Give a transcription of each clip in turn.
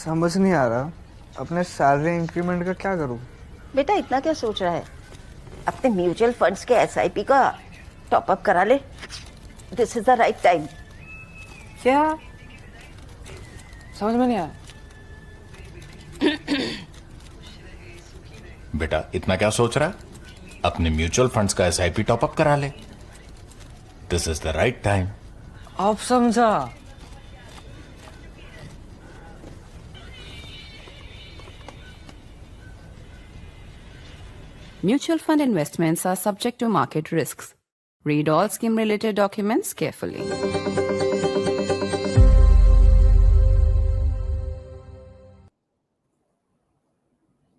समझ नहीं आ रहा अपने सैलरी इंक्रीमेंट का क्या करूं। बेटा इतना क्या सोच रहा है? अपने म्यूचुअल फंड्स के एसआईपी का टॉप अप करा ले। This is the right time. क्या समझ में नहीं आया? बेटा इतना क्या सोच रहा है? अपने म्यूचुअल फंड्स का एसआईपी टॉप अप करा ले। This is the right time. आप समझा? Mutual fund investments are subject to market risks. Read all scheme-related documents carefully.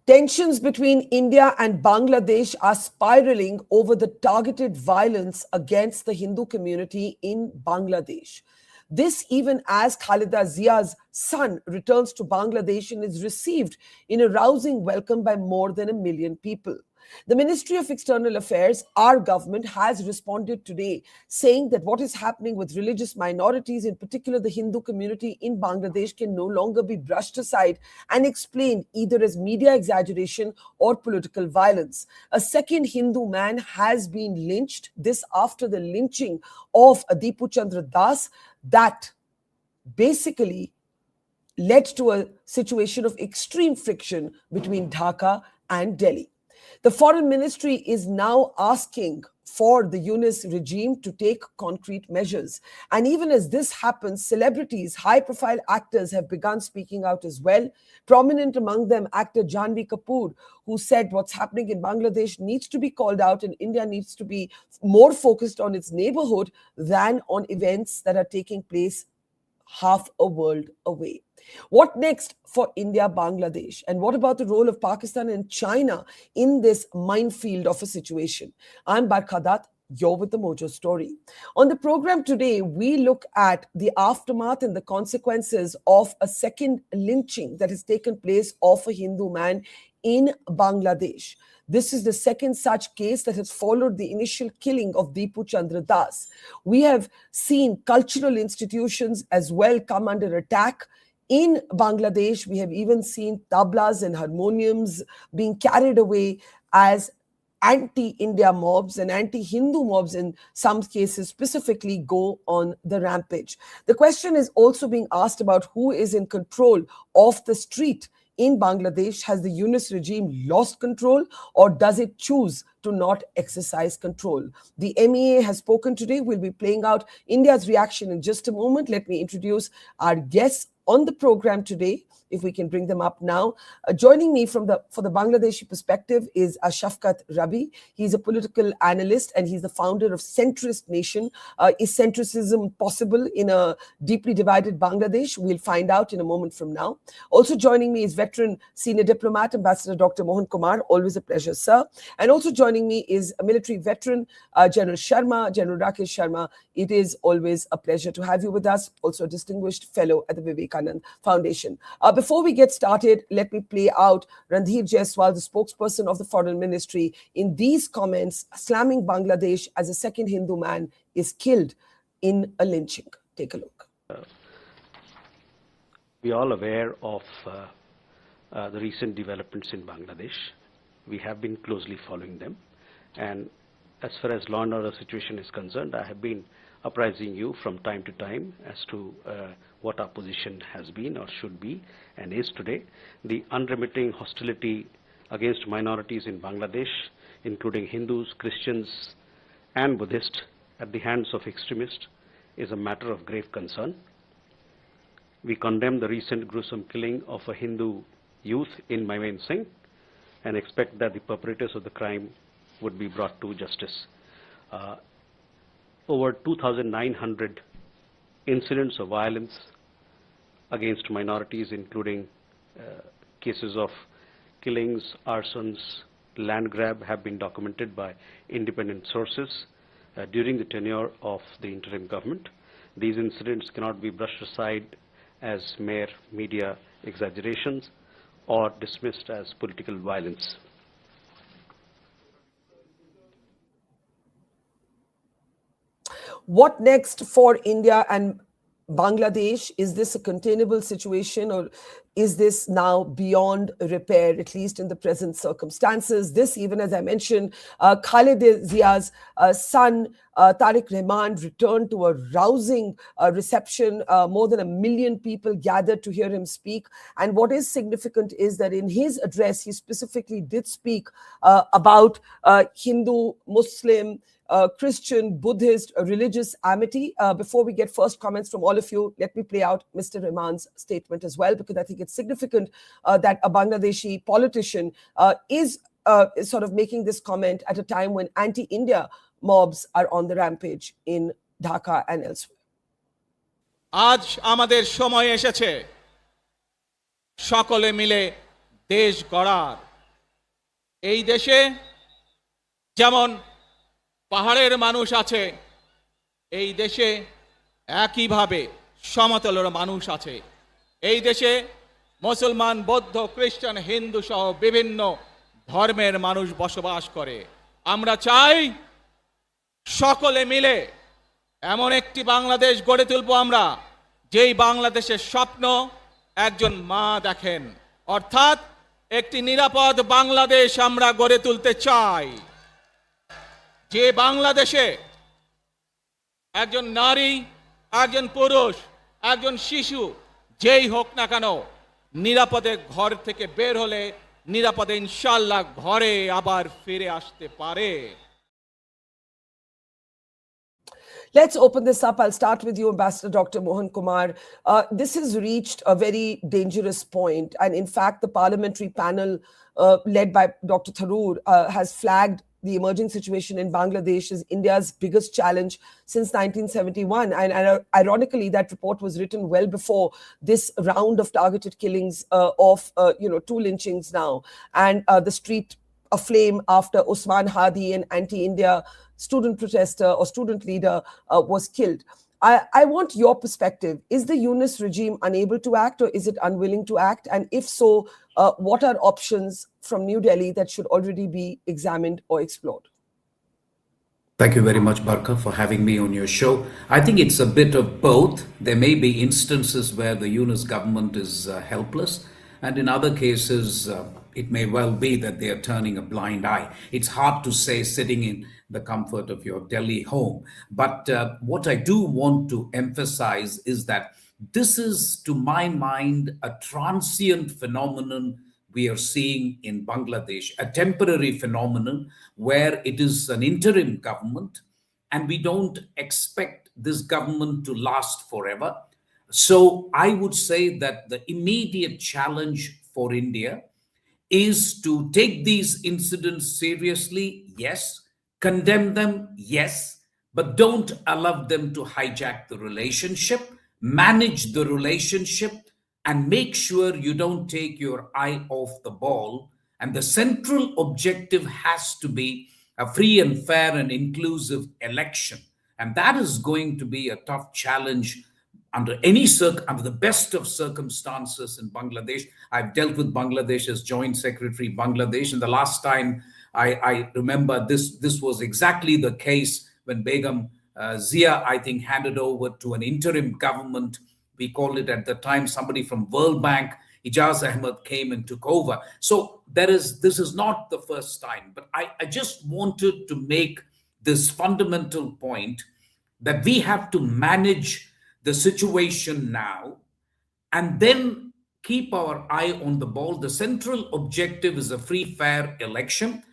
Tensions between India and Bangladesh are spiraling over the targeted violence against the Hindu community in Bangladesh. This even as Khalida Zia's son returns to Bangladesh and is received in a rousing welcome by more than 1 million people. The Ministry of External Affairs, our government, has responded today saying that what is happening with religious minorities, in particular the Hindu community in Bangladesh, can no longer be brushed aside and explained either as media exaggeration or political violence. A second Hindu man has been lynched, this after the lynching of Dipu Chandra that basically led to a situation of extreme friction between Dhaka and Delhi. The foreign ministry is now asking for the Yunus regime to take concrete measures. And even as this happens, celebrities, high-profile actors have begun speaking out as well. Prominent among them, actor Janhvi Kapoor, who said what's happening in Bangladesh needs to be called out and India needs to be more focused on its neighborhood than on events that are taking place half a world away. What next for India, Bangladesh? And what about the role of Pakistan and China in this minefield of a situation? I'm Barkha Dutt. You're with the Mojo Story. On the program today, we look at the aftermath and the consequences of a second lynching that has taken place of a Hindu man in Bangladesh. This is the second such case that has followed the initial killing of Dipu Chandra. We have seen cultural institutions as well come under attack. In Bangladesh, we have even seen tablas and harmoniums being carried away as anti-India mobs and anti-Hindu mobs in some cases specifically go on the rampage. The question is also being asked about who is in control of the street in Bangladesh. Has the Yunus regime lost control or does it choose to not exercise control? The MEA has spoken today. We'll be playing out India's reaction in just a moment. Let me introduce our guests on the program today, if we can bring them up now. Joining me for the Bangladeshi perspective is Shafquat Rabbee. He's a political analyst and he's the founder of Centrist Nation. Is centricism possible in a deeply divided Bangladesh? We'll find out in a moment from now. Also joining me is veteran senior diplomat, Ambassador Dr. Mohan Kumar. Always a pleasure, sir. And also joining me is a military veteran, General Sharma, General Rakesh Sharma. It is always a pleasure to have you with us. Also a distinguished fellow at the Vivekanand Foundation. Before we get started, let me play out Randhir Jaiswal, the spokesperson of the Foreign Ministry, in these comments slamming Bangladesh as a second Hindu man is killed in a lynching. Take a look. We are all aware of the recent developments in Bangladesh. We have been closely following them. And as far as law and order situation is concerned, I have been apprising you from time to time as to what our position has been or should be and is today. The unremitting hostility against minorities in Bangladesh, including Hindus, Christians, and Buddhists, at the hands of extremists, is a matter of grave concern. We condemn the recent gruesome killing of a Hindu youth in Mymensingh and expect that the perpetrators of the crime would be brought to justice. Over 2,900 incidents of violence against minorities, including cases of killings, arsons, land grab, have been documented by independent sources during the tenure of the interim government. These incidents cannot be brushed aside as mere media exaggerations or dismissed as political violence. What next for India and Bangladesh? Is this a containable situation, or is this now beyond repair, at least in the present circumstances? This, even as I mentioned, Khalid Zia's son, Tarique Rahman, returned to a rousing reception. More than 1 million people gathered to hear him speak. And what is significant is that in his address, he specifically did speak about Hindu, Muslim, Christian, Buddhist, religious amity. Before we get first comments from all of you, let me play out Mr. Rahman's statement as well, because I think it's significant that a Bangladeshi politician is sort of making this comment at a time when anti-India mobs are on the rampage in Dhaka and elsewhere. আজ আমাদের সময় এসেছে সকলে মিলে দেশ গড়ার। এই দেশে যেমন পাহাড়ের মানুষ আছে, এই দেশে একইভাবে সমতলের মানুষ আছে। এই দেশে মুসলমান, বৌদ্ধ, খ্রিস্টান, হিন্দু সহ বিভিন্ন ধর্মের মানুষ বসবাস করে। আমরা চাই সকলে মিলে এমন একটি বাংলাদেশ গড়ে তুলব আমরা, যেই বাংলাদেশের স্বপ্ন একজন মা দেখেন, অর্থাৎ একটি নিরাপদ বাংলাদেশ আমরা গড়ে তুলতে চাই, যে বাংলাদেশে একজন নারী, একজন পুরুষ, একজন শিশু যেই হোক না কেন নিরাপদে ঘর থেকে বের হলে নিরাপদে ইনশাআল্লাহ ঘরে আবার ফিরে আসতে পারে। Let's open this up. I'll start with you, Ambassador Dr. Mohan Kumar. This has reached a very dangerous point. And in fact, the parliamentary panel led by Dr. Tharoor has flagged the emerging situation in Bangladesh as India's biggest challenge since 1971. And ironically, that report was written well before this round of targeted killings of 2 lynchings now. And the street aflame after Usman Hadi, an anti-India student protester or student leader, was killed. I want your perspective. Is the Yunus regime unable to act, or is it unwilling to act? And if so, what are options from New Delhi that should already be examined or explored? Thank you very much, Barkha, for having me on your show. I think it's a bit of both. There may be instances where the Yunus government is helpless, and in other cases, it may well be that they are turning a blind eye. It's hard to say sitting in the comfort of your Delhi home. But what I do want to emphasize is that this is, to my mind, a transient phenomenon we are seeing in Bangladesh, a temporary phenomenon where it is an interim government, and we don't expect this government to last forever. So I would say that the immediate challenge for India is to take these incidents seriously, yes, condemn them, yes, but don't allow them to hijack the relationship, manage the relationship, and make sure you don't take your eye off the ball. And the central objective has to be a free and fair and inclusive election. And that is going to be a tough challenge under the best of circumstances in Bangladesh. I've dealt with Bangladesh as Joint Secretary Bangladesh, and the last time I remember this was exactly the case when Begum Zia, I think, handed over to an interim government. We called it at the time, somebody from World Bank, Ijaz Ahmed, came and took over. So this is not the first time, but I just wanted to make this fundamental point that we have to manage the situation now and then keep our eye on the ball. The central objective is a free, fair election.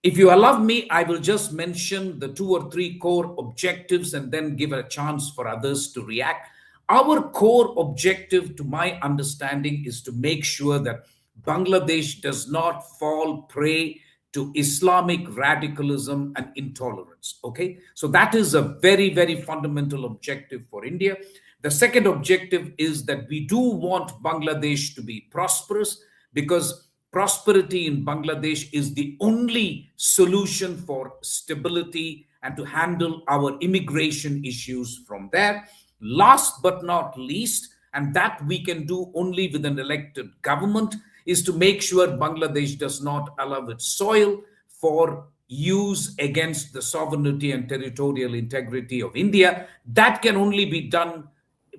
If you allow me, I will just mention the 2 or 3 core objectives and then give a chance for others to react. Our core objective, to my understanding, is to make sure that Bangladesh does not fall prey to Islamic radicalism and intolerance. Okay, so that is a very, very fundamental objective for India. The second objective is that we do want Bangladesh to be prosperous, because prosperity in Bangladesh is the only solution for stability and to handle our immigration issues from there. Last but not least, and that we can do only with an elected government, is to make sure Bangladesh does not allow its soil for use against the sovereignty and territorial integrity of India. That can only be done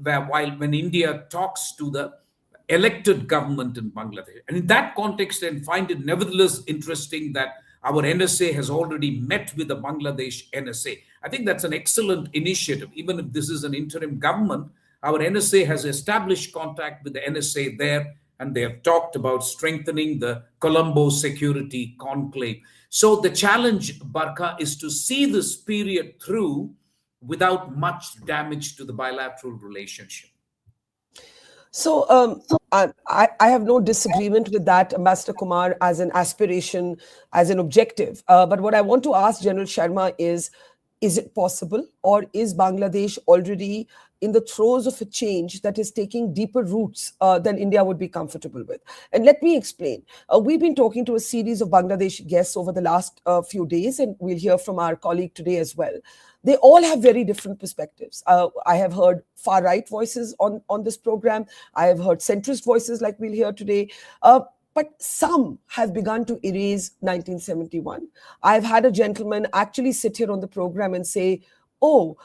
when India talks to the elected government in Bangladesh. And in that context, I find it nevertheless interesting that our NSA has already met with the Bangladesh NSA. I think that's an excellent initiative. Even if this is an interim government, our NSA has established contact with the NSA there, and they have talked about strengthening the Colombo Security Conclave. So the challenge, Barkha, is to see this period through without much damage to the bilateral relationship. So I have no disagreement with that, Ambassador Kumar, as an aspiration, as an objective. But what I want to ask General Sharma is it possible, or is Bangladesh already in the throes of a change that is taking deeper roots than India would be comfortable with? And let me explain. We've been talking to a series of Bangladeshi guests over the last few days, and we'll hear from our colleague today as well. They all have very different perspectives. I have heard far-right voices on this program. I have heard centrist voices like we'll hear today. But some have begun to erase 1971. I've had a gentleman actually sit here on the program and say, oh,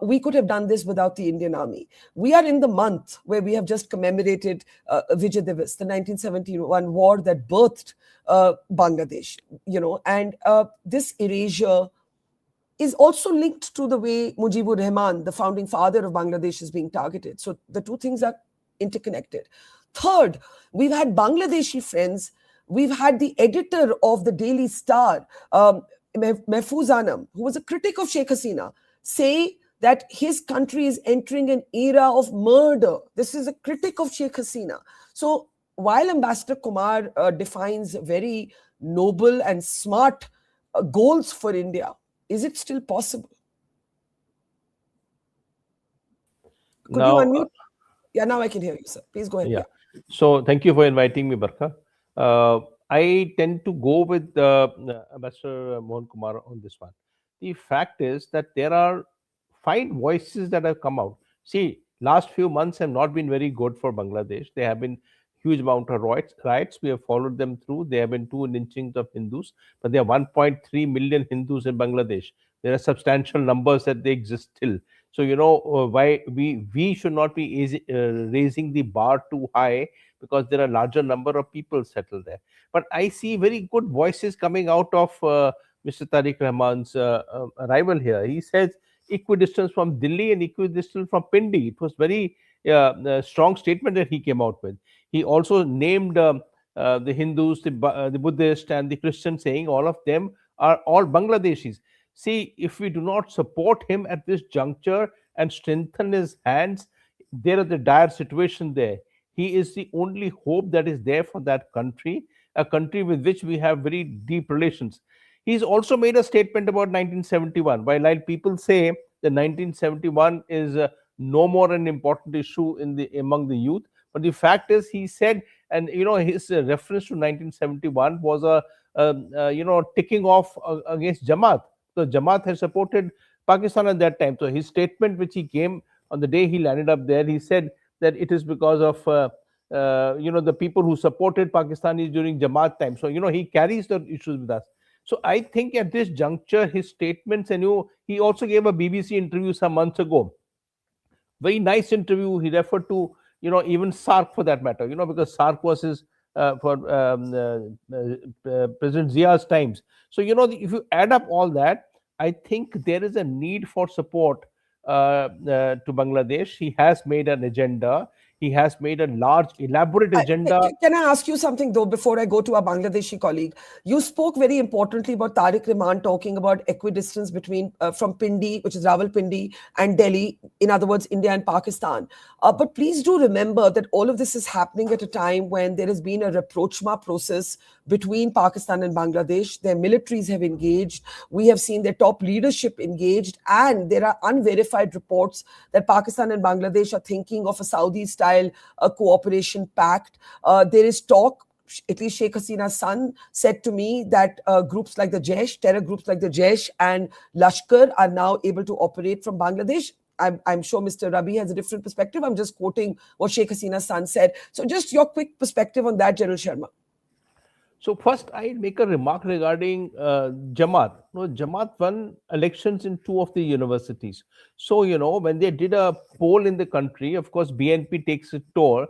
we could have done this without the Indian Army. We are in the month where we have just commemorated Vijay Diwas, the 1971 war that birthed Bangladesh, and this erasure is also linked to the way Mujibur Rahman, the founding father of Bangladesh, is being targeted. So the two things are interconnected. Third, we've had Bangladeshi friends. We've had the editor of the Daily Star, Mahfouz Anam, who was a critic of Sheikh Hasina, say that his country is entering an era of murder. This is a critic of Sheikh Hasina. So while Ambassador Kumar defines very noble and smart goals for India, is it still possible? Could you unmute? Yeah, now I can hear you, sir. Please go ahead. Yeah. So thank you for inviting me, Barkha. I tend to go with Ambassador Mohan Kumar on this one. The fact is that there are fine voices that have come out. See, last few months have not been very good for Bangladesh. There have been huge amount of riots. We have followed them through. There have been 2 lynchings of Hindus, but there are 1.3 million Hindus in Bangladesh. There are substantial numbers that they exist still. So, why we should not be raising the bar too high, because there are a larger number of people settled there. But I see very good voices coming out of Mr. Tarique Rahman's arrival here. He says equidistance from Delhi and equidistance from Pindi. It was very strong statement that he came out with. He also named the Hindus, the Buddhists, and the Christians, saying all of them are all Bangladeshis. See, if we do not support him at this juncture and strengthen his hands, there is a dire situation there. He is the only hope that is there for that country, a country with which we have very deep relations. He's also made a statement about 1971. While people say that 1971 is no more an important issue among the youth, but the fact is, he said, and his reference to 1971 was a ticking off against Jamaat. So Jamaat had supported Pakistan at that time. So his statement, which he came on the day he landed up there, he said that it is because of the people who supported Pakistanis during Jamaat time. So he carries the issues with us. So I think at this juncture, his statements, and he also gave a BBC interview some months ago. Very nice interview. He referred to even SARC for that matter. Because SARC was his for President Zia's times. So if you add up all that, I think there is a need for support to Bangladesh. He has made an agenda. He has made a large, elaborate agenda. Can I ask you something, though, before I go to our Bangladeshi colleague? You spoke very importantly about Tarique Rahman talking about equidistance between from Pindi, which is Rawalpindi, and Delhi, in other words, India and Pakistan. But please do remember that all of this is happening at a time when there has been a rapprochement process between Pakistan and Bangladesh. Their militaries have engaged. We have seen their top leadership engaged. And there are unverified reports that Pakistan and Bangladesh are thinking of a Saudi-style cooperation pact. There is talk, at least Sheikh Hasina's son said to me, that groups like the Jaish, terror groups like the Jaish and Lashkar are now able to operate from Bangladesh. I'm sure Mr. Rabbee has a different perspective. I'm just quoting what Sheikh Hasina's son said. So just your quick perspective on that, General Sharma. So first, I make a remark regarding Jamaat. No, Jamaat won elections in two of the universities. So when they did a poll in the country, of course BNP takes a tour,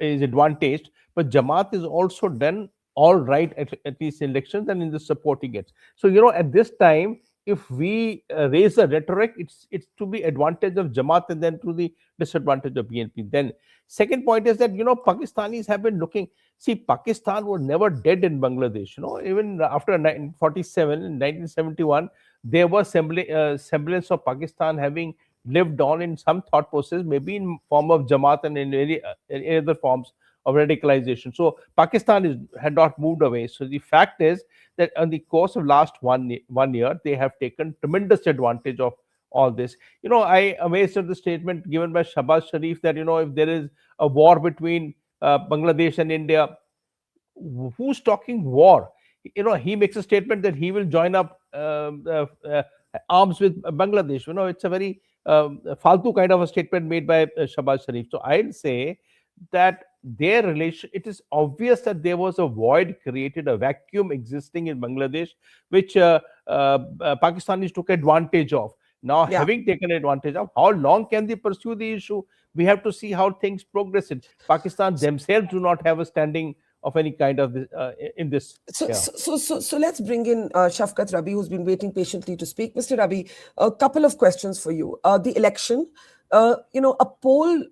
is advantaged, but Jamaat is also done all right at these elections and in the support he gets. So at this time, if we raise the rhetoric, it's to the advantage of Jamaat and then to the disadvantage of BNP. Then second point is that Pakistanis have been looking. See, Pakistan was never dead in Bangladesh. Even after 1947, in 1971, there was semblance of Pakistan having lived on in some thought process, maybe in form of Jamaat and in any other forms of radicalization. So Pakistan had not moved away. So the fact is that in the course of last one year, they have taken tremendous advantage of all this. I amazed at the statement given by Shahbaz Sharif that if there is a war between Bangladesh and India, who's talking war? He makes a statement that he will join up arms with Bangladesh. It's a very faltu kind of a statement made by Shahbaz Sharif. So I'll say that their relation, it is obvious that there was a void created, a vacuum existing in Bangladesh, which Pakistanis took advantage of. Now, having taken advantage of, how long can they pursue the issue? We have to see how things progress. Pakistan themselves do not have a standing of any kind of this, in this. So let's bring in Shafquat Rabbee, who's been waiting patiently to speak. Mr. Rabbee, a couple of questions for you. The election, a poll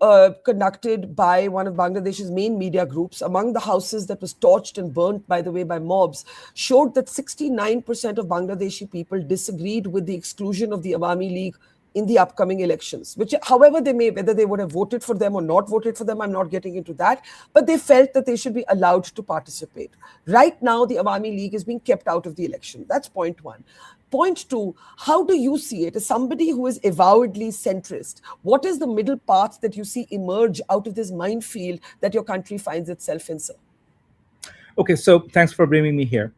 conducted by one of Bangladesh's main media groups among the houses that was torched and burnt, by the way, by mobs, showed that 69% of Bangladeshi people disagreed with the exclusion of the Awami League in the upcoming elections, which, however they may, whether they would have voted for them or not voted for them, I'm not getting into that, but they felt that they should be allowed to participate. Right now, the Awami League is being kept out of the election. That's point one. Point two, how do you see it as somebody who is avowedly centrist? What is the middle path that you see emerge out of this minefield that your country finds itself in, sir? Okay, so thanks for bringing me here.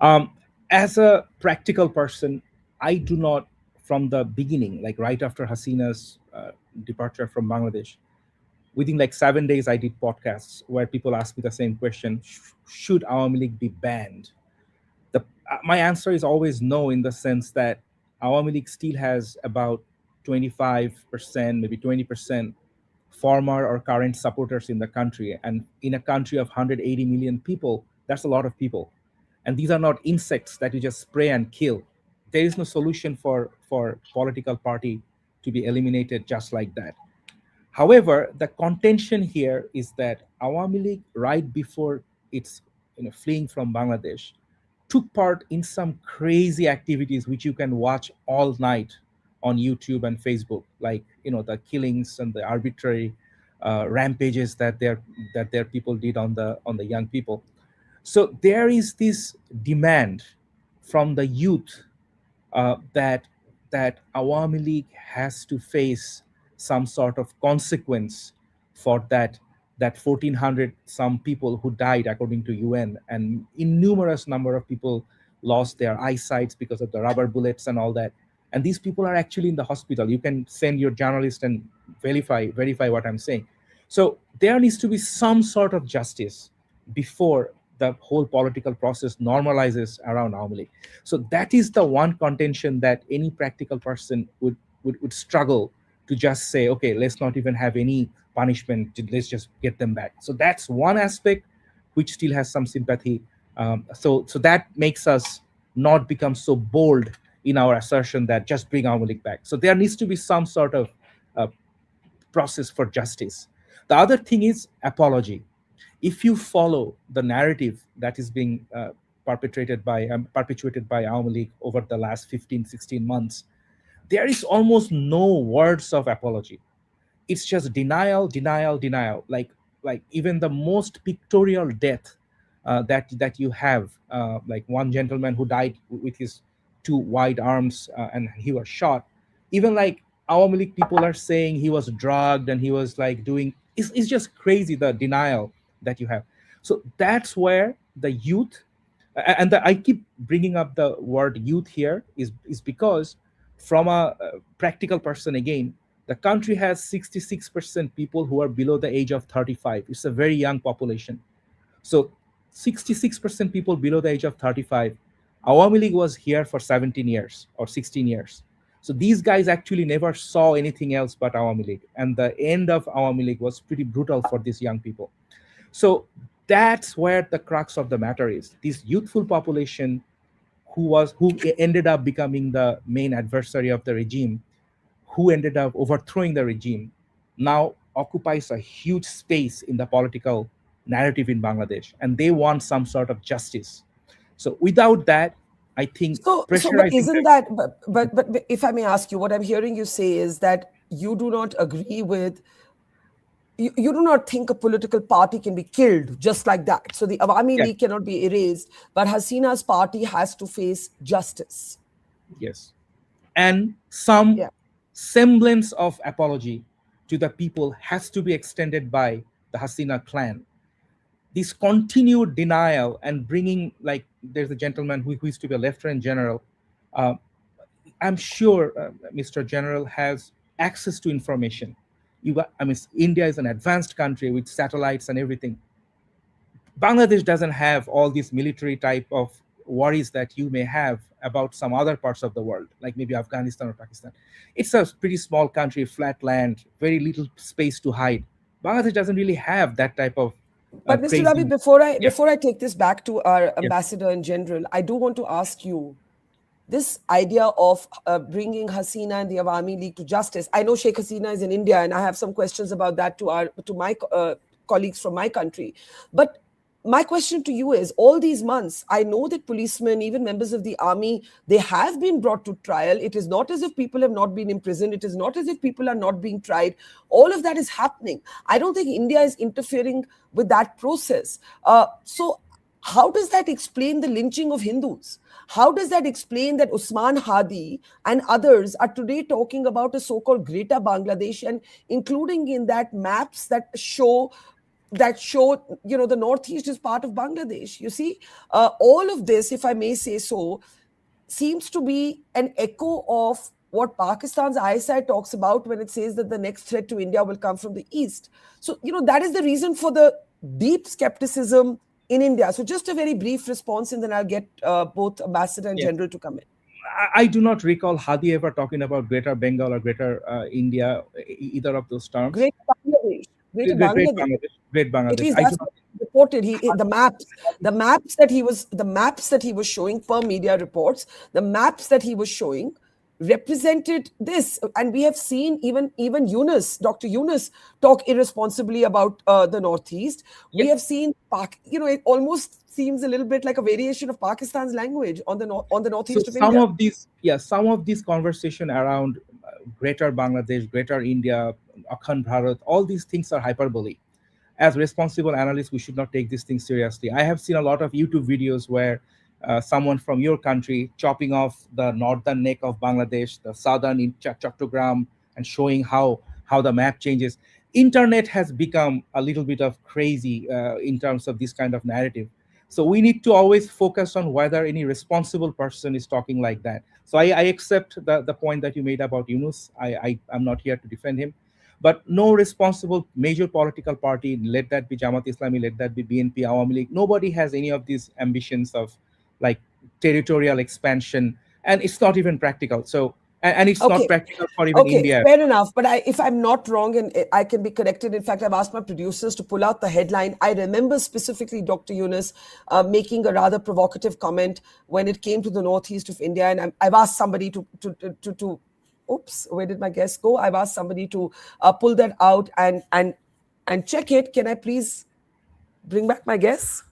As a practical person, I do not, from the beginning, like right after Hasina's departure from Bangladesh, within like 7 days, I did podcasts where people asked me the same question: should Awami League be banned? My answer is always no, in the sense that Awami League still has about 25%, maybe 20% former or current supporters in the country. And in a country of 180 million people, that's a lot of people. And these are not insects that you just spray and kill. There is no solution for political party to be eliminated just like that. However, the contention here is that Awami League, right before its fleeing from Bangladesh, took part in some crazy activities which you can watch all night on YouTube and Facebook, like the killings and the arbitrary rampages that their people did on the young people. So there is this demand from the youth that Awami League has to face some sort of consequence for that 1,400 some people who died according to UN, and innumerous number of people lost their eyesight because of the rubber bullets and all that. And these people are actually in the hospital. You can send your journalist and verify what I'm saying. So there needs to be some sort of justice before the whole political process normalizes around Awami League. So that is the one contention that any practical person would struggle to just say, okay, let's not even have any punishment, let's just get them back. So that's one aspect which still has some sympathy. So that makes us not become so bold in our assertion that just bring Awami League back. So there needs to be some sort of process for justice. The other thing is apology. If you follow the narrative that is being perpetuated by Awami League over the last 15, 16 months, there is almost no words of apology. It's just denial. Like even the most pictorial death that you have, like one gentleman who died with his two wide arms and he was shot. Even like Awami League people are saying he was drugged and he was like doing. It's just crazy, the denial that you have. So that's where the youth, and I keep bringing up the word youth here is because from a practical person, again, the country has 66% people who are below the age of 35. It's a very young population. So 66% people below the age of 35. Awami League was here for 17 years or 16 years. So these guys actually never saw anything else but Awami League. And the end of Awami League was pretty brutal for these young people. So that's where the crux of the matter is. This youthful population who ended up becoming the main adversary of the regime, who ended up overthrowing the regime, now occupies a huge space in the political narrative in Bangladesh, and they want some sort of justice. So without that, I think but isn't that, but if I may ask you, what I'm hearing you say is that you do not agree with, you do not think a political party can be killed just like that. So the Awami League cannot be erased, but Hasina's party has to face justice. Yes. And some semblance of apology to the people has to be extended by the Hasina clan. This continued denial and bringing, like, there's a gentleman who used to be a lieutenant general. I'm sure Mr. General has access to information. India is an advanced country with satellites and everything. Bangladesh doesn't have all these military type of worries that you may have about some other parts of the world, like maybe Afghanistan or Pakistan. It's a pretty small country, flat land, very little space to hide. Bangladesh doesn't really have that type of but Mr. Rabbee, before I take this back to our ambassador in general, I do want to ask you, this idea of bringing Hasina and the Awami League to justice. I know Sheikh Hasina is in India, and I have some questions about that to my colleagues from my country. But my question to you is, all these months, I know that policemen, even members of the army, they have been brought to trial. It is not as if people have not been imprisoned. It is not as if people are not being tried. All of that is happening. I don't think India is interfering with that process. So how does that explain the lynching of Hindus? How does that explain that Usman Hadi and others are today talking about a so-called Greater Bangladesh, and including in that maps that show the Northeast is part of Bangladesh? You see, all of this, if I may say so, seems to be an echo of what Pakistan's ISI talks about when it says that the next threat to India will come from the East. So, that is the reason for the deep skepticism in India. So just a very brief response, and then I'll get both Ambassador and General to come in. I do not recall Hadi ever talking about Greater Bengal or Greater India, either of those terms. Great Bangladesh. Great Bangladesh. He's reported the maps that he was showing per media reports, the maps that he was showing represented this, and we have seen even Yunus, Dr. Yunus, talk irresponsibly about the Northeast. We have seen it almost seems a little bit like a variation of Pakistan's language on the Northeast of India. Some of these conversation around Greater Bangladesh, Greater India, Akhand Bharat, all these things are hyperbole. As responsible analysts, we should not take these things seriously. I have seen a lot of YouTube videos where someone from your country chopping off the northern neck of Bangladesh, the southern in Chattogram, and showing how the map changes. Internet has become a little bit of crazy in terms of this kind of narrative. So we need to always focus on whether any responsible person is talking like that. So I accept the point that you made about Yunus. I'm not here to defend him. But no responsible major political party, let that be Jamaat Islami, let that be BNP, Awami League, nobody has any of these ambitions of like territorial expansion, and it's not even practical. So, and it's not practical for even India. Fair enough. But if I'm not wrong, and I can be corrected, in fact, I've asked my producers to pull out the headline. I remember specifically Dr. Yunus making a rather provocative comment when it came to the Northeast of India, and I've asked somebody to oops, where did my guest go? I've asked somebody to pull that out and check it. Can I please bring back my guest?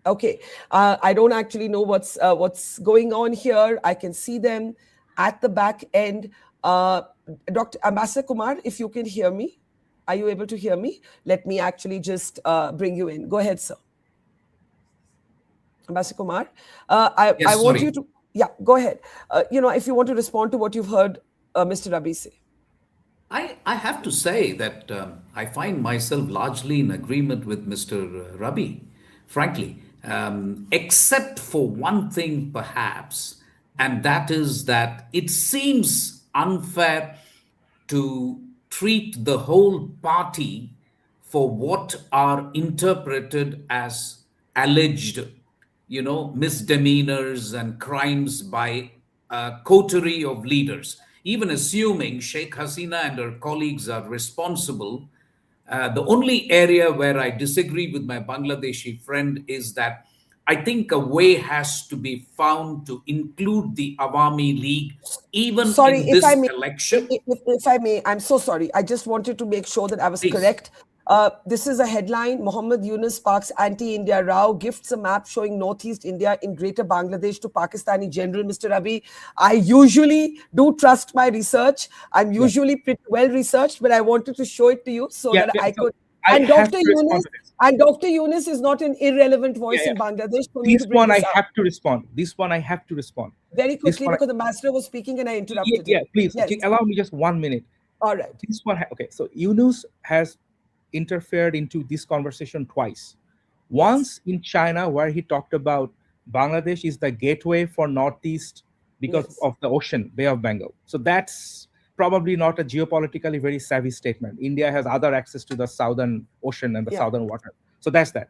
Okay, I don't actually know what's going on here. I can see them at the back end. Dr. Ambassador Kumar, if you can hear me, are you able to hear me? Let me actually just bring you in. Go ahead, sir. Ambassador Kumar, I want you to. Yeah, go ahead. If you want to respond to what you've heard Mr. Rabbee say. I have to say that I find myself largely in agreement with Mr. Rabbee, frankly, except for one thing perhaps, and that is that it seems unfair to treat the whole party for what are interpreted as alleged, misdemeanors and crimes by a coterie of leaders. Even assuming Sheikh Hasina and her colleagues are responsible, the only area where I disagree with my Bangladeshi friend is that I think a way has to be found to include the Awami League even Sorry, in if I this may, election. if I may, I'm so sorry. I just wanted to make sure that I was Please. correct. This is a headline. Muhammad Yunus sparks anti-India row, gifts a map showing Northeast India in Greater Bangladesh to Pakistani General, Mr. Rabbee. I usually do trust my research. I'm usually pretty well researched, but I wanted to show it to you so that I could. And Dr. Yunus, Dr. Yunus is not an irrelevant voice in Bangladesh. For me This to bring one this I up. have to respond. This one I have to respond. Very quickly, one because the master was speaking and I interrupted Yeah, him. please Yes. allow me just 1 minute. All right. This one, okay. So Yunus has interfered into this conversation twice. Once in China, where he talked about Bangladesh is the gateway for Northeast because of the ocean, Bay of Bengal. So that's probably not a geopolitically very savvy statement. India has other access to the southern ocean and the southern water. So that's that.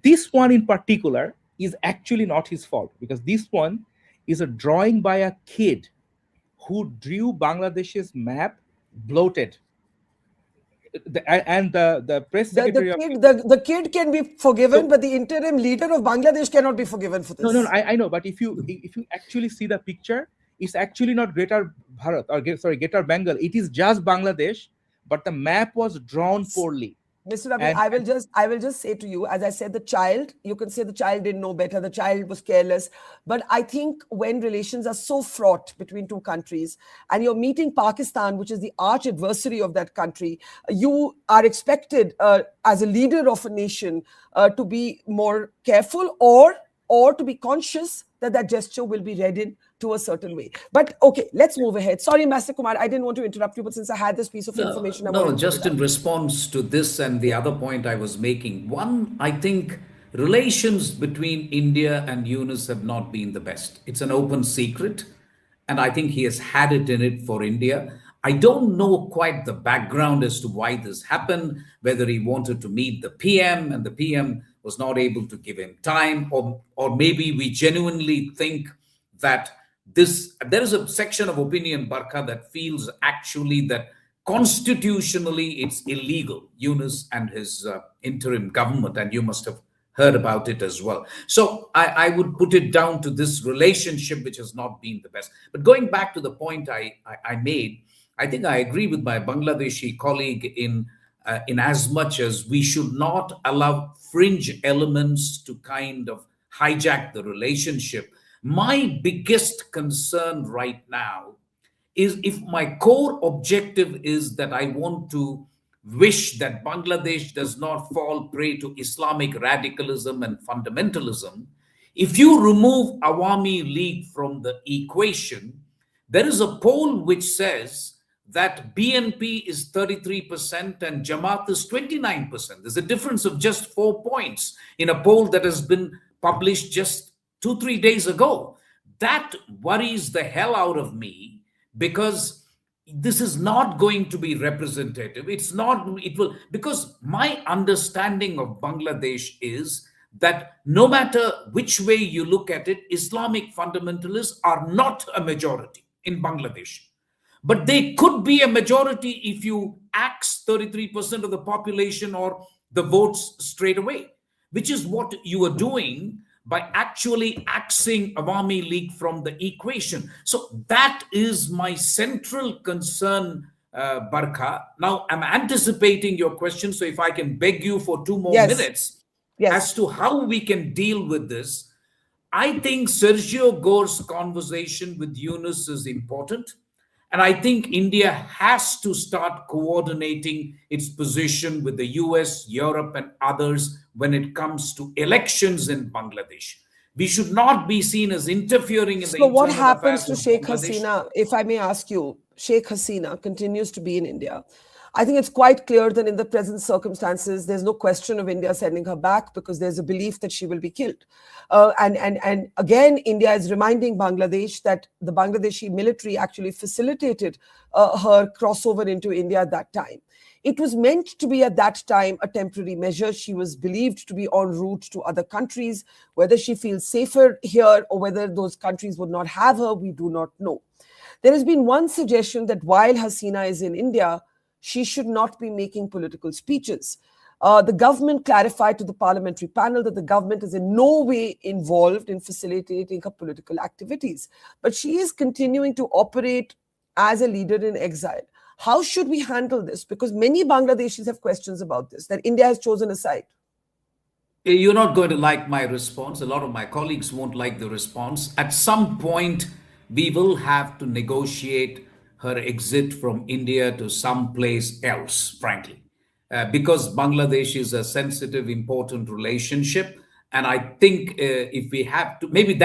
This one in particular is actually not his fault, because this one is a drawing by a kid who drew Bangladesh's map bloated. And the press secretary the kid can be forgiven, but the interim leader of Bangladesh cannot be forgiven for this. No, I know, but if you actually see the picture, it's actually not Greater Bharat or Greater Bengal. It is just Bangladesh, but the map was drawn poorly. Mr. Rabbee, I will just say to you, as I said, you can say the child didn't know better, the child was careless. But I think when relations are so fraught between two countries and you're meeting Pakistan, which is the arch adversary of that country, you are expected as a leader of a nation to be more careful or to be conscious that gesture will be read in to a certain way. But okay, let's move ahead. Sorry, Master Kumar, I didn't want to interrupt you, but since I had this piece of information, I wanted to just in response to this and the other point I was making. One, I think relations between India and Yunus have not been the best. It's an open secret, and I think he has had it in it for India. I don't know quite the background as to why this happened, whether he wanted to meet the PM and the PM was not able to give him time, or maybe we genuinely think that there is a section of opinion, Barkha, that feels actually that constitutionally it's illegal, Yunus and his interim government, and you must have heard about it as well. So I would put it down to this relationship, which has not been the best. But going back to the point I made, I think I agree with my Bangladeshi colleague in as much as we should not allow fringe elements to kind of hijack the relationship. My biggest concern right now is if my core objective is that I want to wish that Bangladesh does not fall prey to Islamic radicalism and fundamentalism, if you remove Awami League from the equation, there is a poll which says that BNP is 33% and Jamaat is 29%. There's a difference of just 4 points in a poll that has been published just 2-3 days ago. That worries the hell out of me, because this is not going to be representative. Because my understanding of Bangladesh is that no matter which way you look at it, Islamic fundamentalists are not a majority in Bangladesh. But they could be a majority if you axe 33% of the population or the votes straight away, which is what you are doing by actually axing Awami League from the equation. So that is my central concern, Barkha. Now, I'm anticipating your question, so if I can beg you for 2 more minutes as to how we can deal with this. I think Sergio Gore's conversation with Yunus is important. And I think India has to start coordinating its position with the US, Europe, and others when it comes to elections in Bangladesh. We should not be seen as interfering in the internal affairs. So what happens to Sheikh Bangladesh. Hasina, if I may ask you? Sheikh Hasina continues to be in India. I think it's quite clear that in the present circumstances, there's no question of India sending her back because there's a belief that she will be killed. And again, India is reminding Bangladesh that the Bangladeshi military actually facilitated her crossover into India at that time. It was meant to be at that time a temporary measure. She was believed to be en route to other countries. Whether she feels safer here or whether those countries would not have her, we do not know. There has been one suggestion that while Hasina is in India, she should not be making political speeches. The government clarified to the parliamentary panel that the government is in no way involved in facilitating her political activities. But she is continuing to operate as a leader in exile. How should we handle this? Because many Bangladeshis have questions about this, that India has chosen a side. You're not going to like my response. A lot of my colleagues won't like the response. At some point, we will have to negotiate her exit from India to someplace else, frankly, because Bangladesh is a sensitive, important relationship. And I think if we have to, maybe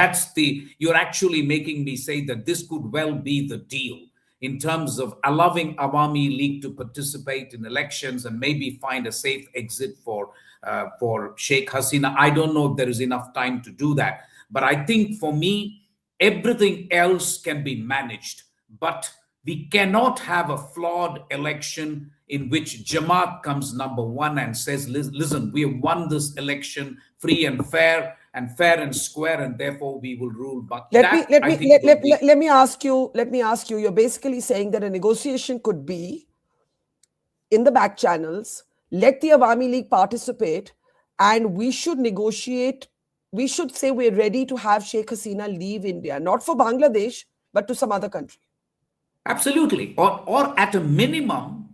you're actually making me say that this could well be the deal in terms of allowing Awami League to participate in elections and maybe find a safe exit for Sheikh Hasina. I don't know if there is enough time to do that. But I think for me, everything else can be managed. But we cannot have a flawed election in which Jamaat comes number one and says, listen, we have won this election free and fair and square, and therefore we will rule. But let me ask you, you're basically saying that a negotiation could be in the back channels, let the Awami League participate, and we should negotiate. We should say we're ready to have Sheikh Hasina leave India, not for Bangladesh, but to some other country. Absolutely. Or at a minimum,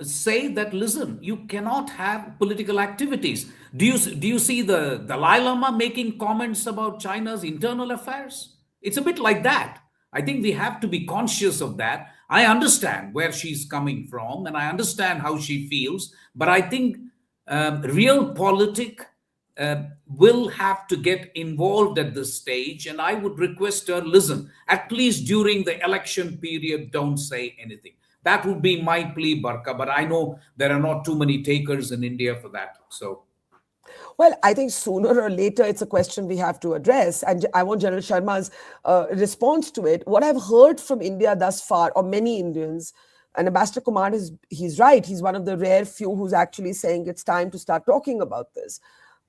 say that, listen, you cannot have political activities. Do you see the Dalai Lama making comments about China's internal affairs? It's a bit like that. I think we have to be conscious of that. I understand where she's coming from and I understand how she feels, but I think realpolitik will have to get involved at this stage. And I would request her, listen, at least during the election period, don't say anything. That would be my plea, Barkha, but I know there are not too many takers in India for that. So, well, I think sooner or later, it's a question we have to address. And I want General Sharma's response to it. What I've heard from India thus far, or many Indians, and Ambassador Kumar, he's right. He's one of the rare few who's actually saying it's time to start talking about this.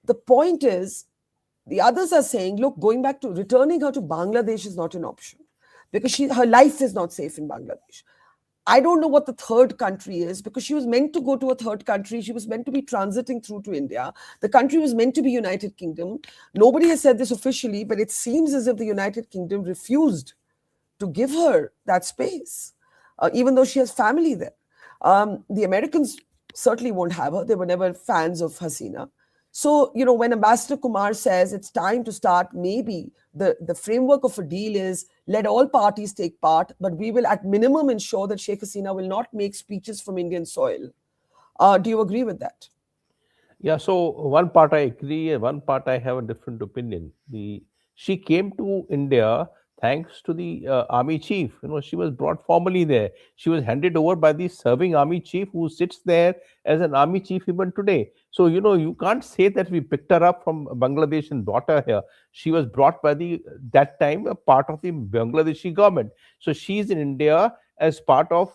The point is, the others are saying, look, returning her to Bangladesh is not an option because her life is not safe in Bangladesh. I don't know what the third country is because she was meant to go to a third country. She was meant to be transiting through to India. The country was meant to be United Kingdom. Nobody has said this officially, but it seems as if the United Kingdom refused to give her that space, even though she has family there. The Americans certainly won't have her. They were never fans of Hasina. So, when Ambassador Kumar says it's time to start, maybe the framework of a deal is let all parties take part, but we will at minimum ensure that Sheikh Hasina will not make speeches from Indian soil. Do you agree with that? Yeah, so one part I agree and one part I have a different opinion. She came to India thanks to the army chief. She was brought formally there. She was handed over by the serving army chief who sits there as an army chief even today. So, you can't say that we picked her up from Bangladesh and brought her here. She was brought by that time a part of the Bangladeshi government. So she's in India as part of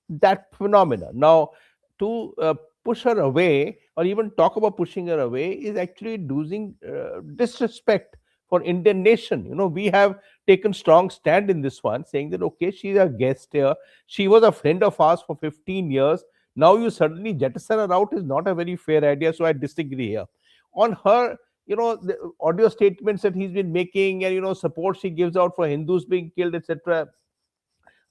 that phenomena. Now, to push her away or even talk about pushing her away is actually losing disrespect for Indian nation. We have taken strong stand in this one, saying that, okay, she's a guest here. She was a friend of ours for 15 years. Now you suddenly jettison her out is not a very fair idea. So I disagree here. On her, the audio statements that he's been making and, support she gives out for Hindus being killed, etc.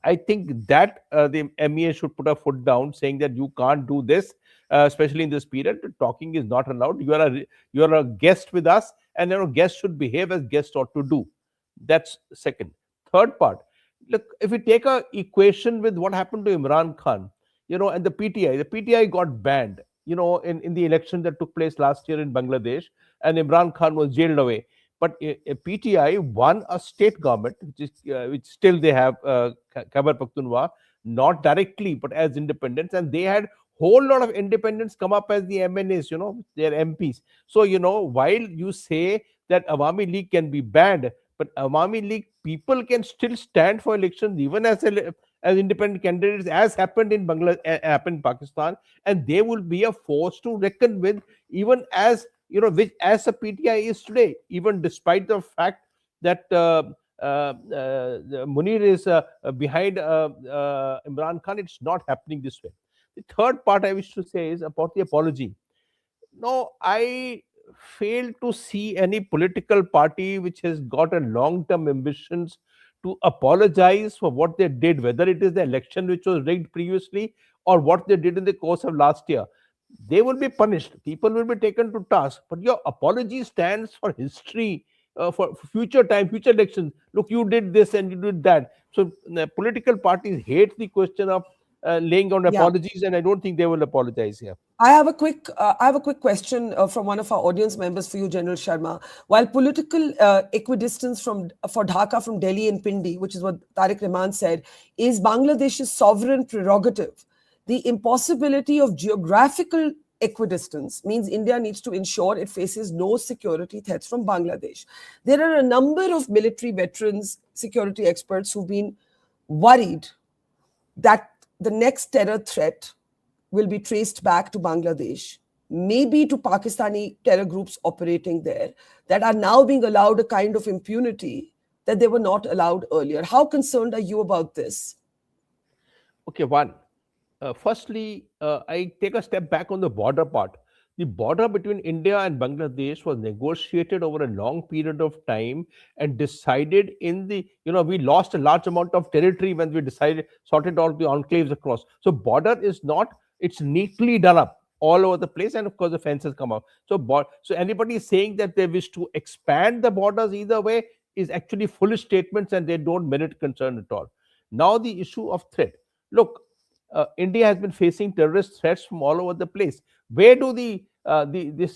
I think that the MEA should put a foot down, saying that you can't do this, especially in this period. Talking is not allowed. You are a guest with us, and guests should behave as guests ought to do. That's second. Third part. Look, if we take a equation with what happened to Imran Khan, and the PTI got banned, in the election that took place last year in Bangladesh, and Imran Khan was jailed away. But a PTI won a state government, which still they have, Khyber Pakhtunkhwa. not directly, but as independents, and they had whole lot of independents come up as the MNAs, their MPs. So, while you say that Awami League can be banned, but Awami League people can still stand for elections even as independent candidates, as happened in happened in Pakistan, and they will be a force to reckon with, even as which as a PTI is today, even despite the fact that Munir is behind Imran Khan. It's not happening this way. The third part I wish to say is about the apology. No, I fail to see any political party which has got a long-term ambitions to apologize for what they did, whether it is the election which was rigged previously or what they did in the course of last year. They will be punished. People will be taken to task. But your apology stands for history, for future time, future elections. Look, you did this and you did that. So political parties hate the question of laying on apologies, and I don't think they will apologize here. I have a quick question from one of our audience members for you, General Sharma. While political equidistance for Dhaka from Delhi and Pindi, which is what Tarique Rahman said, is Bangladesh's sovereign prerogative, the impossibility of geographical equidistance means India needs to ensure it faces no security threats from Bangladesh. There are a number of military veterans, security experts who've been worried that the next terror threat will be traced back to Bangladesh, maybe to Pakistani terror groups operating there, that are now being allowed a kind of impunity that they were not allowed earlier. How concerned are you about this? Okay, firstly, I take a step back on the border part. The border between India and Bangladesh was negotiated over a long period of time and decided in the, we lost a large amount of territory when we sorted out the enclaves across. So border is not, it's neatly done up all over the place, and of course the fences come out. So anybody saying that they wish to expand the borders either way is actually foolish statements, and they don't merit concern at all. Now the issue of threat. Look, India has been facing terrorist threats from all over the place. Where do this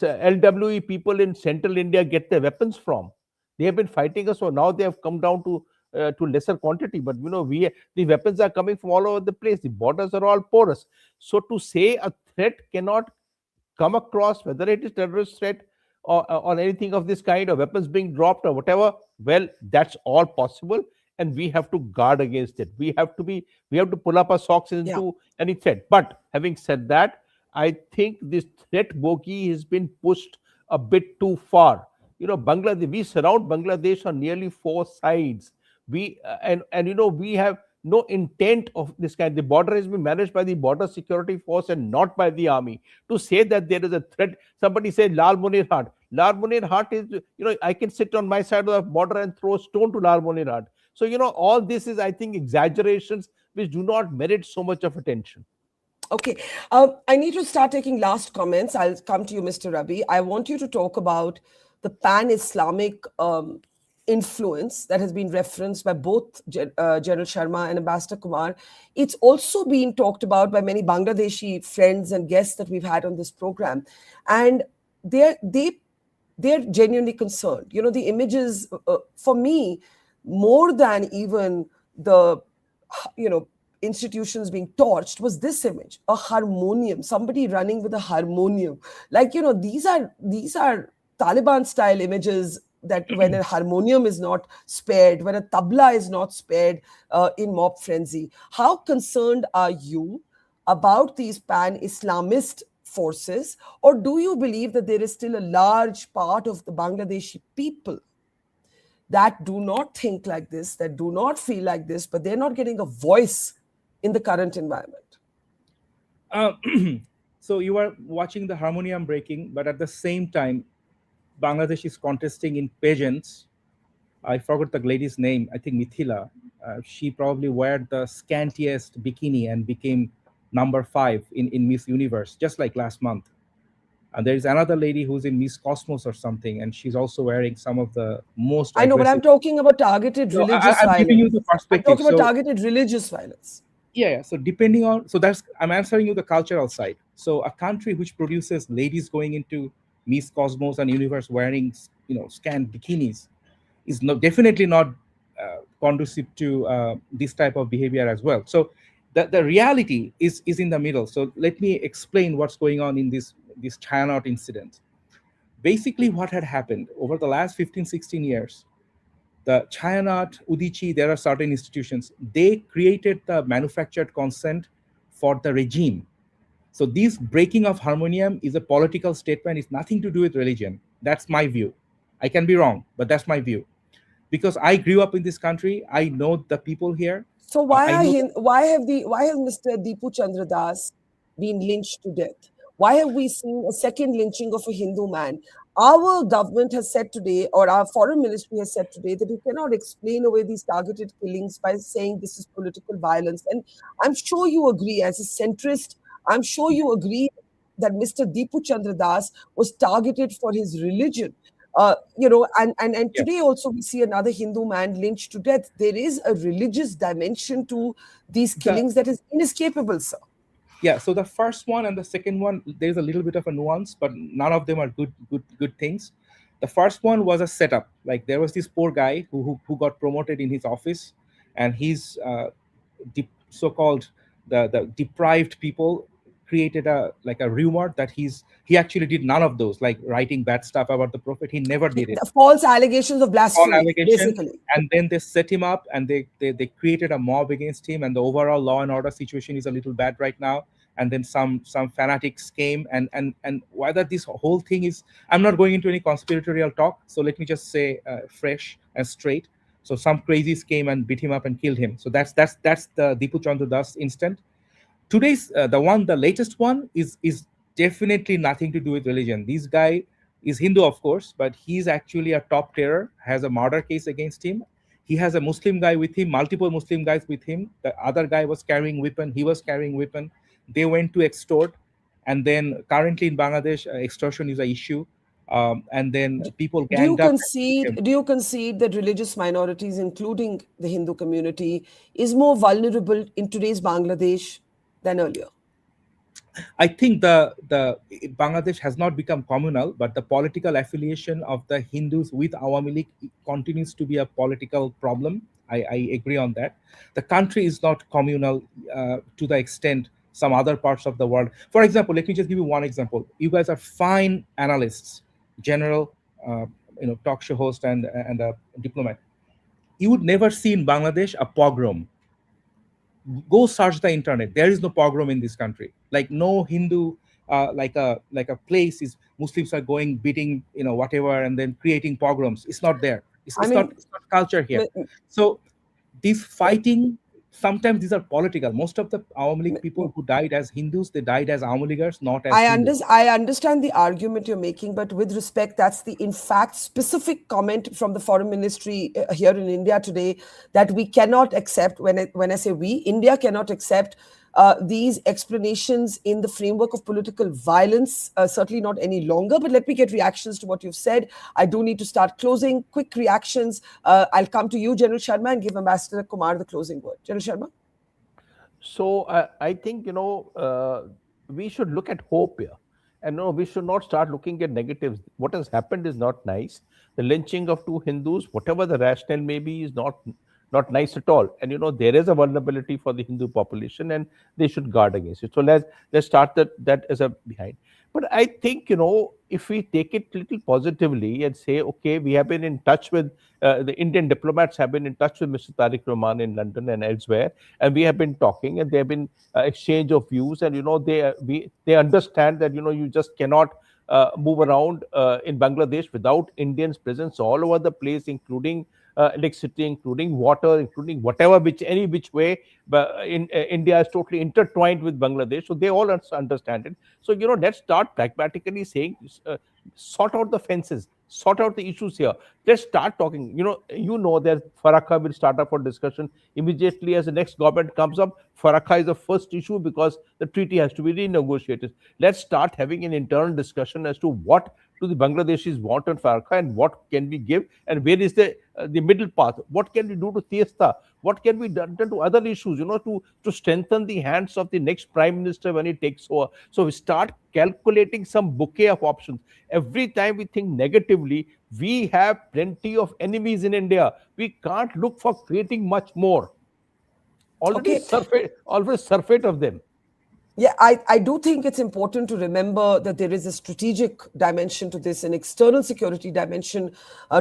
LWE people in central India get their weapons from? They have been fighting us, so now they have come down to lesser quantity. But the weapons are coming from all over the place. The borders are all porous. So to say a threat cannot come across, whether it is terrorist threat or anything of this kind, or weapons being dropped or whatever, well, that's all possible, and we have to guard against it. We have to pull up our socks into any threat. But having said that, I think this threat bogey has been pushed a bit too far. Bangladesh, we surround Bangladesh on nearly 4 sides. We we have no intent of this kind. The border has been managed by the border security force and not by the army. To say that there is a threat, somebody said Lal Munir Hart. Lal Munir Hart is, I can sit on my side of the border and throw a stone to Lal Munir Hart. So, all this is, I think, exaggerations which do not merit so much of attention. Okay. I need to start taking last comments. I'll come to you, Mr. Rabbee. I want you to talk about the pan-Islamic influence that has been referenced by both General Sharma and Ambassador Kumar. It's also been talked about by many Bangladeshi friends and guests that we've had on this program. And they're genuinely concerned. The images, for me, more than even the, institutions being torched, was this image, a harmonium, somebody running with a harmonium. Like, these are Taliban style images, that when a harmonium is not spared, when a tabla is not spared in mob frenzy. How concerned are you about these pan-Islamist forces, or do you believe that there is still a large part of the Bangladeshi people that do not think like this, that do not feel like this, but they're not getting a voice in the current environment? So you are watching the harmonium breaking, but at the same time, Bangladesh is contesting in pageants. I forgot the lady's name, I think Mithila. She probably wore the scantiest bikini and became number 5 in Miss Universe, just like last month. And there is another lady who's in Miss Cosmos or something, and she's also wearing some of the most I know, but I'm talking about targeted religious violence. I'm giving you the perspective. I'm talking about targeted religious violence. Yeah, so depending on, I'm answering you the cultural side. So a country which produces ladies going into Miss Cosmos and Universe wearing, scant bikinis is definitely not conducive to this type of behavior as well. So the reality is in the middle. So let me explain what's going on in this China incident. Basically, what had happened over the last 15-16 years, the China, Udichi, there are certain institutions, they created the manufactured consent for the regime. So this breaking of harmonium is a political statement. It's nothing to do with religion. That's my view. I can be wrong, but that's my view. Because I grew up in this country, I know the people here. So why I know why have Mr. Dipu Chandra Das been lynched to death? Why have we seen a second lynching of a Hindu man? Our government has said today, or our foreign ministry has said today, that you cannot explain away these targeted killings by saying this is political violence. And I'm sure you agree, as a centrist, I'm sure you agree that Mr. Dipu Chandra Das was targeted for his religion. And today also we see another Hindu man lynched to death. There is a religious dimension to these killings that is inescapable, sir. Yeah, so the first one and the second one, there's a little bit of a nuance, but none of them are good things. The first one was a setup. Like there was this poor guy who got promoted in his office, and he's so-called the deprived people created a rumor that he actually did none of those, like writing bad stuff about the prophet. He never did it. The false allegations of blasphemy, basically. And then they set him up, and they created a mob against him, and the overall law and order situation is a little bad right now. And then some fanatics came, and whether this whole thing is, I'm not going into any conspiratorial talk, so let me just say fresh and straight. So some crazies came and beat him up and killed him. So that's the Dipu Chandra Das incident. Today's the latest one is definitely nothing to do with religion. This guy is Hindu, of course, but he's actually a top terror, has a murder case against him. He has a Muslim guy with him, multiple Muslim guys with him. The other guy was carrying weapon. He was carrying weapon. They went to extort. And then currently in Bangladesh, extortion is an issue. And then people ganged up. Do you concede that religious minorities, including the Hindu community, is more vulnerable in today's Bangladesh than earlier? I think the Bangladesh has not become communal, but the political affiliation of the Hindus with Awami League continues to be a political problem. I agree on that. The country is not communal to the extent some other parts of the world. For example, let me just give you one example. You guys are fine analysts, general, talk show host and a diplomat. You would never see in Bangladesh a pogrom. Go search the internet. There is no pogrom in this country. Like no Hindu, like a place is Muslims are going beating whatever and then creating pogroms. It's not there. It's not culture here. So this fighting, sometimes these are political. Most of the Awami League people who died as Hindus, they died as Awami Leaguers, not as Hindus. I understand the argument you're making, but with respect, that's the, in fact, specific comment from the foreign ministry here in India today that we cannot accept. When I say we, India cannot accept these explanations in the framework of political violence, certainly not any longer. But let me get reactions to what you've said. I do need to start closing. Quick reactions. I'll come to you, General Sharma, and give Ambassador Kumar the closing word. General Sharma? So I think, we should look at hope here. And no, we should not start looking at negatives. What has happened is not nice. The lynching of two Hindus, whatever the rationale may be, is not nice at all. And there is a vulnerability for the Hindu population, and they should guard against it. So let's start that as a behind. But I think if we take it a little positively and say, okay, we have been in touch with the Indian diplomats have been in touch with Mr. Tarique Rahman in London and elsewhere, and we have been talking, and there have been exchange of views, and they understand that you just cannot move around in Bangladesh without Indians' presence all over the place, including electricity, including water, including whatever any which way. But India is totally intertwined with Bangladesh, so they all understand it. So let's start pragmatically saying, sort out the fences, sort out the issues here. Let's start talking. That Farakha will start up for discussion immediately as the next government comes up. Farakha is the first issue because the treaty has to be renegotiated. Let's start having an internal discussion as to what do the Bangladeshis want on Farakha and what can we give, and where is the middle path. What can we do to Tiesta? What can be done to other issues, to strengthen the hands of the next prime minister when he takes over. So we start calculating some bouquet of options. Every time we think negatively, we have plenty of enemies in India. We can't look for creating much more. already surfeit of them. Yeah, I do think it's important to remember that there is a strategic dimension to this, an external security dimension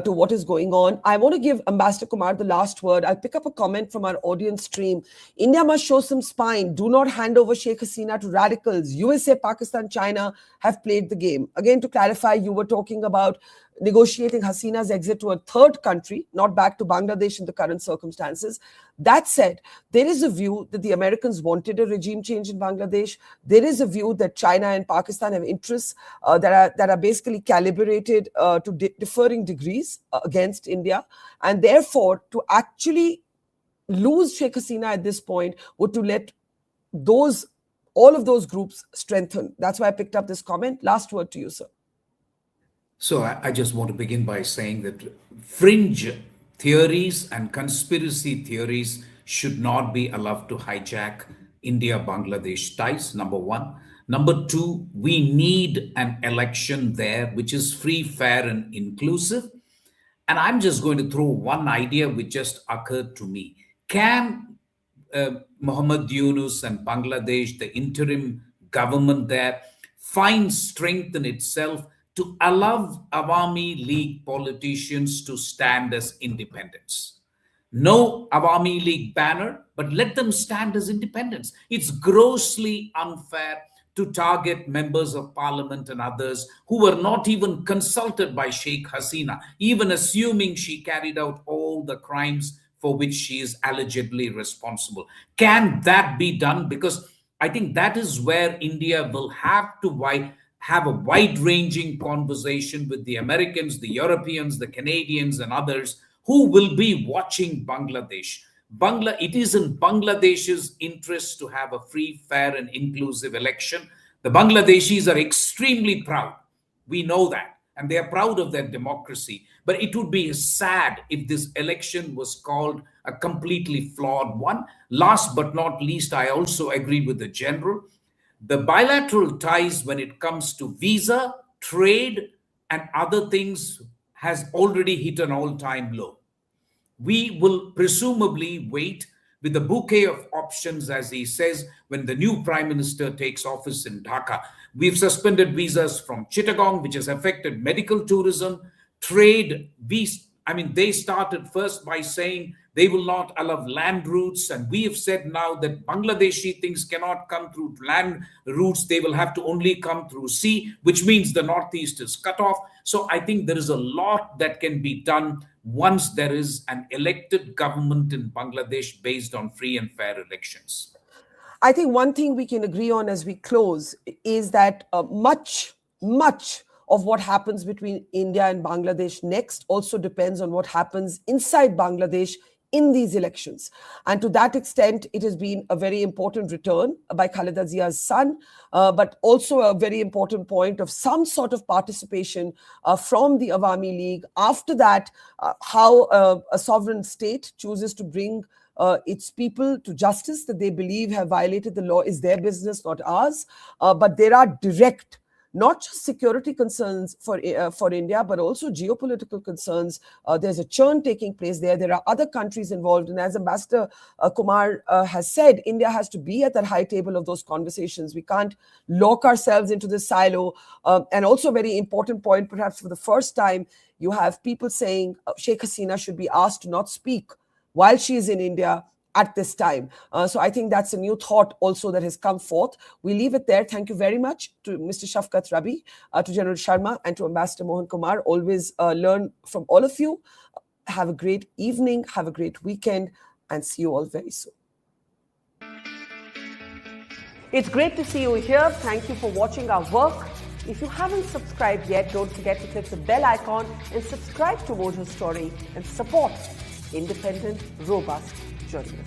to what is going on. I want to give Ambassador Kumar the last word. I'll pick up a comment from our audience stream. India must show some spine. Do not hand over Sheikh Hasina to radicals. USA, Pakistan, China have played the game. Again, to clarify, you were talking about negotiating Hasina's exit to a third country, not back to Bangladesh in the current circumstances. That said, there is a view that the Americans wanted a regime change in Bangladesh. There is a view that China and Pakistan have interests that are basically calibrated to differing degrees against India. And therefore, to actually lose Sheikh Hasina at this point would to let all of those groups strengthen. That's why I picked up this comment. Last word to you, sir. So I just want to begin by saying that fringe theories and conspiracy theories should not be allowed to hijack India-Bangladesh ties, number one. Number two, we need an election there which is free, fair, and inclusive. And I'm just going to throw one idea which just occurred to me. Can Muhammad Yunus and Bangladesh, the interim government there, find strength in itself to allow Awami League politicians to stand as independents? No Awami League banner, but let them stand as independents. It's grossly unfair to target members of parliament and others who were not even consulted by Sheikh Hasina, even assuming she carried out all the crimes for which she is allegedly responsible. Can that be done? Because I think that is where India will have to have a wide-ranging conversation with the Americans, the Europeans, the Canadians, and others who will be watching Bangladesh. It is in Bangladesh's interest to have a free, fair, and inclusive election. The Bangladeshis are extremely proud. We know that. And they are proud of their democracy. But it would be sad if this election was called a completely flawed one. Last but not least, I also agree with the general. The bilateral ties when it comes to visa, trade, and other things has already hit an all-time low. We will presumably wait with a bouquet of options, as he says, when the new Prime Minister takes office in Dhaka. We've suspended visas from Chittagong, which has affected medical tourism, trade. They started first by saying they will not allow land routes. And we have said now that Bangladeshi things cannot come through land routes. They will have to only come through sea, which means the Northeast is cut off. So I think there is a lot that can be done once there is an elected government in Bangladesh based on free and fair elections. I think one thing we can agree on as we close is that much of what happens between India and Bangladesh next also depends on what happens inside Bangladesh in these elections. And to that extent, it has been a very important return by Khaleda Zia's son, but also a very important point of some sort of participation from the Awami League. After that, how a sovereign state chooses to bring its people to justice that they believe have violated the law is their business, not ours. But there are direct, not just security concerns for India, but also geopolitical concerns. There's a churn taking place there. There are other countries involved. And as Ambassador Kumar has said, India has to be at that high table of those conversations. We can't lock ourselves into this silo. And also a very important point, perhaps for the first time, you have people saying Sheikh Hasina should be asked to not speak while she is in India at this time. So I think that's a new thought also that has come forth. We leave it there. Thank you very much to Mr. Shafquat Rabbee, to General Sharma, and to Ambassador Mohan Kumar. Always learn from all of you. Have a great evening, have a great weekend, and see you all very soon. It's great to see you here. Thank you for watching our work. If you haven't subscribed yet, don't forget to click the bell icon and subscribe to Mohan Story and support independent, robust journalism.